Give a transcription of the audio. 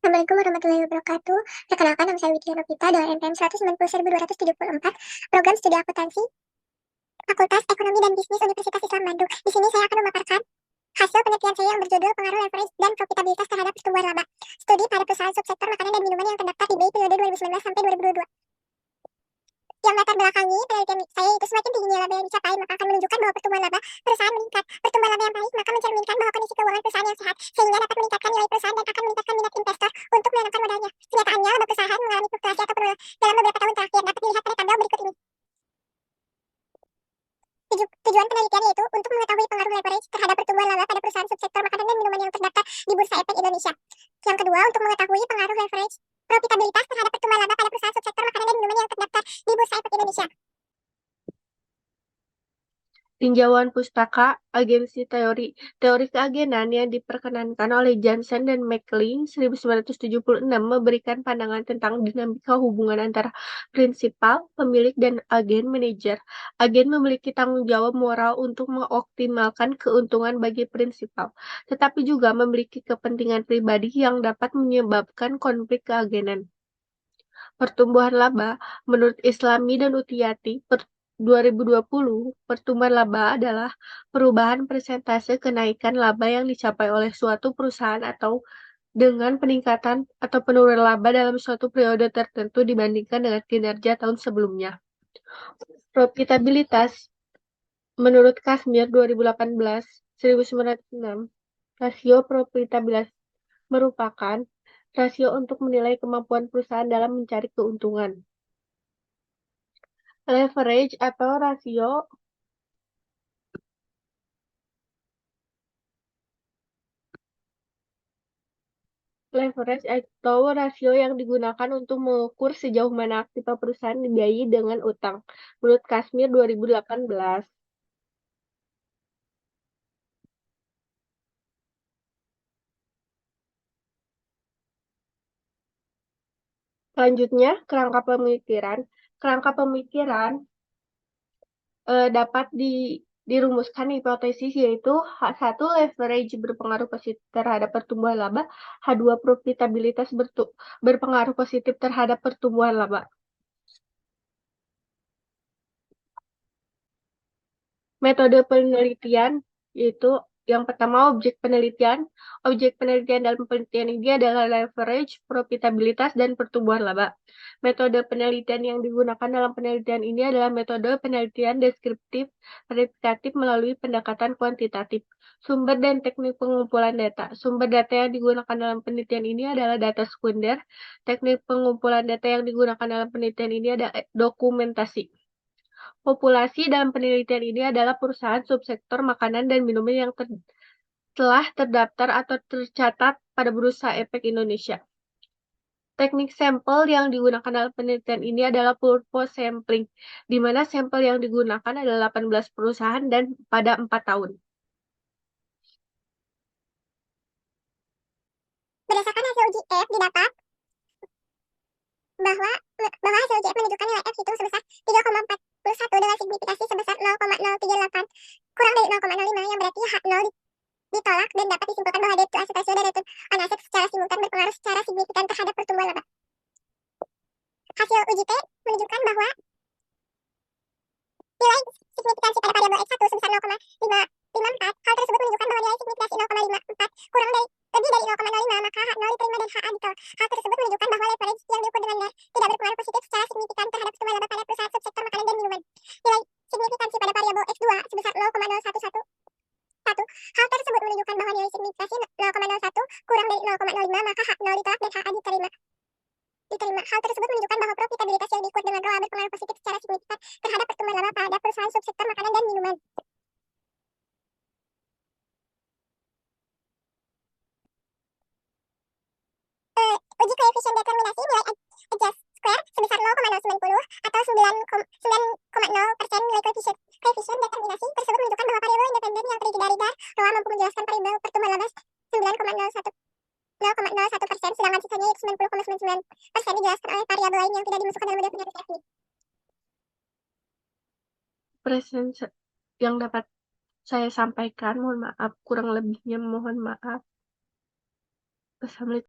Assalamualaikum warahmatullahi wabarakatuh. Perkenalkan, nama saya Widya Novita, dosen NPM 190.274, program studi akuntansi, Fakultas Ekonomi dan Bisnis Universitas Islam Bandung. Di sini saya akan memaparkan hasil penelitian saya yang berjudul Pengaruh Leverage dan Profitabilitas Terhadap Pertumbuhan Laba. Studi pada perusahaan subsektor makanan dan minuman yang terdaftar di BI periode 2019 sampai 2022. Yang latar belakangi penelitian saya itu semakin tingginya laba yang dicapai maka akan menunjukkan bahwa pertumbuhan laba perusahaan meningkat. Pertumbuhan laba yang baik maka mencerminkan bahwa kondisi keuangan perusahaan yang sehat sehingga dapat meningkatkan nilai perusahaan dan akan meningkatkan minat investor untuk menanamkan modalnya. Kenyataannya laba perusahaan mengalami fluktuasi atau penurunan dalam beberapa tahun terakhir dapat dilihat pada tabel berikut ini. Tujuan penelitian yaitu untuk mengetahui pengaruh leverage terhadap pertumbuhan laba pada perusahaan subsektor makanan dan minuman yang terdaftar di Bursa Efek Indonesia. Yang kedua, untuk mengetahui pengaruh leverage profitabilitas terhadap pertumbuhan laba pada perusahaan subsektor makanan dan minuman yang terdaftar di Bursa Efek Indonesia. Tinjauan pustaka agensi teori. Teori keagenan yang diperkenankan oleh Johnson dan McLean 1976 memberikan pandangan tentang dinamika hubungan antara prinsipal, pemilik, dan agen manajer. Agen memiliki tanggung jawab moral untuk mengoptimalkan keuntungan bagi prinsipal, tetapi juga memiliki kepentingan pribadi yang dapat menyebabkan konflik keagenan. Pertumbuhan laba, menurut Islami dan Utiyati, 2020, pertumbuhan laba adalah perubahan persentase kenaikan laba yang dicapai oleh suatu perusahaan atau dengan peningkatan atau penurunan laba dalam suatu periode tertentu dibandingkan dengan kinerja tahun sebelumnya. Profitabilitas, menurut Kashmir 2018, 1906, rasio profitabilitas merupakan rasio untuk menilai kemampuan perusahaan dalam mencari keuntungan. Leverage atau rasio yang digunakan untuk mengukur sejauh mana aktiva perusahaan dibiayai dengan utang. Menurut Kashmir 2018. Selanjutnya, kerangka pemikiran. Kerangka pemikiran dapat dirumuskan hipotesis yaitu H1 leverage berpengaruh positif terhadap pertumbuhan laba, H2 profitabilitas berpengaruh positif terhadap pertumbuhan laba. Metode penelitian yaitu yang pertama objek penelitian. Objek penelitian dalam penelitian ini adalah leverage, profitabilitas, dan pertumbuhan laba. Metode penelitian yang digunakan dalam penelitian ini adalah metode penelitian deskriptif verifikatif melalui pendekatan kuantitatif. Sumber dan teknik pengumpulan data. Sumber data yang digunakan dalam penelitian ini adalah data sekunder. Teknik pengumpulan data yang digunakan dalam penelitian ini adalah dokumentasi. Populasi dalam penelitian ini adalah perusahaan subsektor makanan dan minuman yang telah terdaftar atau tercatat pada Bursa Efek Indonesia. Teknik sampel yang digunakan dalam penelitian ini adalah purpose sampling, di mana sampel yang digunakan adalah 18 perusahaan dan pada 4 tahun. Berdasarkan hasil uji F didapat bahwa hasil uji F menunjukkan nilai F hitung sebesar 3,41 dengan signifikasi sebesar 0,038 kurang dari 0,05 yang berarti H0 ditolak dan dapat disimpulkan bahwa debt to asset ratio dan return on asset secara simultan berpengaruh secara signifikan terhadap pertumbuhan laba. Hasil uji T menunjukkan bahwa nilai signifikansi pada variabel X1 sebesar 0,554. Hal tersebut menunjukkan bahwa nilai signifikansi 0,54 kurang dari lebih dari 0,05 maka H0 diterima dan HA ditolak. Hal tersebut menunjukkan bahwa leverage yang diukur dengan NAR tidak berpengaruh positif secara signifikan terhadap pertumbuhan laba pada perusahaan subsektor makanan dan minuman. Nilai signifikansi pada variabel X2 sebesar 0,011. Hal tersebut menunjukkan bahwa nilai signifikansi 0,01 kurang dari 0,05 maka H0 ditolak dan HA diterima. Hal tersebut menunjukkan bahwa profitabilitas yang diukur dengan ROA berpengaruh positif secara signifikan terhadap pertumbuhan laba pada perusahaan subsektor makanan dan minuman. Uji koefisien determinasi nilai adjust square sebesar 0,090 atau 9,0% nilai koefisien determinasi tersebut menunjukkan bahwa variabel independen yang terdiri dari DAR ROA mampu menjelaskan variabel pertumbuhan laba 0,01%, sedangkan sisanya yaitu 90,99% dijelaskan oleh variabel lain yang tidak dimasukkan dalam model penelitian ini. Present yang dapat saya sampaikan, mohon maaf, kurang lebihnya mohon maaf. Assalamualaikum.